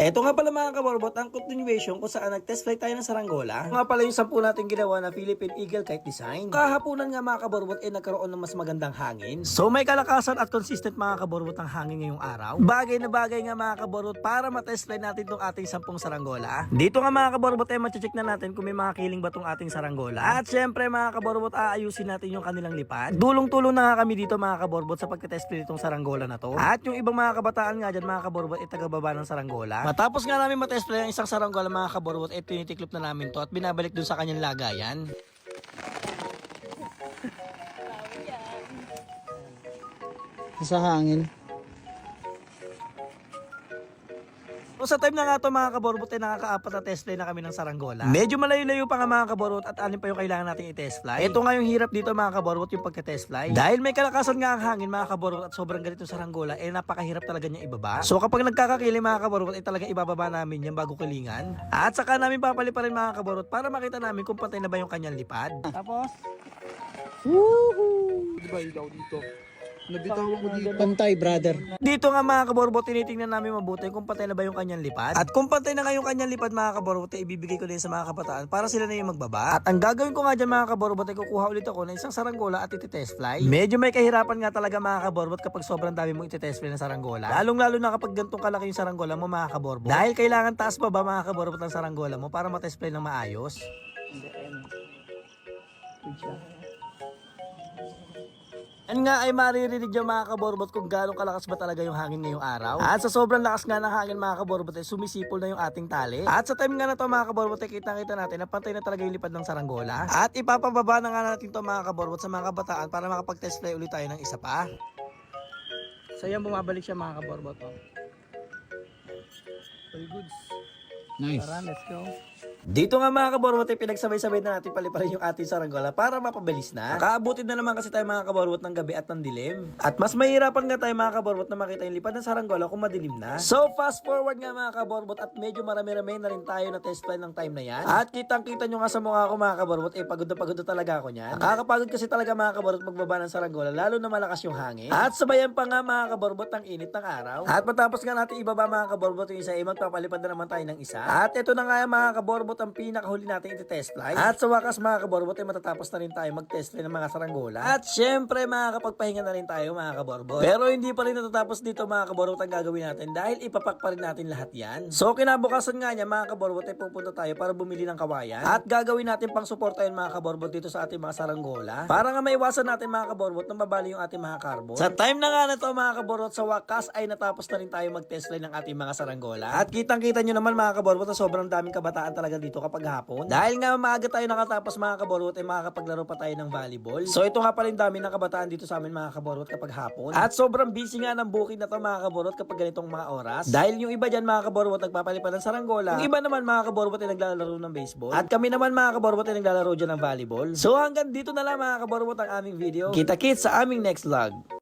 Eto nga pala mga kaborbot, ang continuation kung saan nag-test flight tayo ng saranggola. Nga pala yung 10 natin ginawa na Philippine Eagle Kite Design. Kahapunan nga mga kaborbot nagkaroon ng mas magandang hangin. So may kalakasan at consistent mga kaborbot ang hangin ngayong araw. Bagay na bagay nga mga kaborbot para ma-test flight natin itong ating 10 saranggola. Dito nga mga kaborbot ma-check na natin kung may mga kiling ba itong ating saranggola. At syempre mga kaborbot aayusin natin yung kanilang lipad. Dulong-tulong na nga kami dito mga kaborbot sa pagka-test flight itong saranggola na to. At yung ibang mga kabataan nga dyan mga kaborbot tagababa ng saranggola. Matapos nga namin matest play ang isang saranggola mga kaborbot, tinitiklop na namin to at binabalik dun sa kanyang lagayan. Sa hangin. So sa time na nga to mga kaborbot nakaka-apat na test fly na kami ng saranggola. Medyo malayo-layo pa nga mga kaborbot at anim pa yung kailangan nating i-test fly. Ito nga yung hirap dito mga kaborbot yung pagka-test fly. Dahil may kalakasan nga ang hangin mga kaborbot at sobrang ganito saranggola napakahirap talaga niya ibaba. So kapag nagkakakili mga kaborbot talaga ibababa namin yan bago kilingan. At saka namin papaliparin mga kaborbot para makita namin kung pantay na ba yung kanyang lipad. Tapos, Woohoo! Di ba ilaw dito? Nabitawan ko dito. pantay brother. Dito nga mga kaborbot, tinitingnan namin mabuti kung pantay na ba yung kanyang lipad. At kung pantay na nga yung kanyang lipad mga kaborbot, ibibigay ko din sa mga kabataan para sila na yung magbaba. At ang gagawin ko nga dyan mga kaborbot kukuha ulit ako ng isang saranggola at iti-test fly. Medyo may kahirapan nga talaga mga kaborbot kapag sobrang dami mong iti-test fly ng saranggola. Lalong-lalo na kapag gantong kalaki yung saranggola mo mga kaborbot. Dahil kailangan taas baba mga kaborbot ang saranggola mo para ma-test fly ng maayos. Yan nga ay maririnig yung mga kaborbot kung gano'ng kalakas ba talaga yung hangin ngayong araw. At sa sobrang lakas nga ng hangin mga kaborbot sumisipol na yung ating tali. At sa time nga na to mga kaborbot kita-kita natin na pantay na talaga yung lipad ng saranggola. At ipapababa na nga natin to mga kaborbot sa mga kabataan para makapag-test fly ulit tayo ng isa pa. So yan, bumabalik siya mga kaborbot. Very good. Nice. Tara, let's go. Dito nga mga kaborbot pinagsabay-sabay na natin paliparin yung ating saranggola para mapabilis na. Nakaabutin na naman kasi tayo mga kaborbot ng gabi at ng dilim. At mas mahirapan nga tayo mga kaborbot na makita yung lipad ng saranggola kung madilim na. So fast forward nga mga kaborbot at medyo marami-rami na rin tayo na test fly ng time na yan. At kitang-kita nyo nga sa mukha ko mga kaborbot pagod na talaga ako niyan. Nakakapagod kasi talaga mga kaborbot magbaba ng saranggola lalo na malakas yung hangin. At sabayan pa nga mga kaborbot ang init ng araw. At matapos nga natin ibaba mga kaborbot yung isa magpapalipad na naman tayo ng isa. At ito na nga mga kaborbot ang pinakahuli natin iti-test fly. At sa wakas mga kaborbot matatapos na rin tayo mag-test fly ng mga saranggola. At syempre makakapagpahinga na rin tayo mga kaborbot. Pero hindi pa rin natatapos dito mga kaborbot ang gagawin natin dahil ipapak pa rin natin lahat yan. So kinabukasan nga niya mga kaborbot pupunta tayo para bumili ng kawayan. At gagawin natin pang suportahin mga kaborbot dito sa ating mga saranggola. Para nga maiwasan natin mga kaborbot na mabali yung ating mga carbon. Sa time na nga na to mga kaborbot sa wakas ay natapos na rin tayo mag-test fly ng ating mga saranggola. At kitang-kita nyo naman mga kaborbot na sobrang daming kabataan talaga dito kapag hapon. Dahil nga maaga tayo nakatapos mga kaborbot makakapaglaro pa tayo ng volleyball. So ito nga pala yung dami ng kabataan dito sa amin mga kaborbot kapag hapon. At sobrang busy nga ng booking na to mga kaborbot kapag ganitong mga oras. Dahil yung iba dyan mga kaborbot nagpapalipad ng saranggola. Yung iba naman mga kaborbot naglalaro ng baseball. At kami naman mga kaborbot naglalaro dyan ng volleyball. So hanggang dito na lang mga kaborbot ang aming video. Kita-kits sa aming next vlog.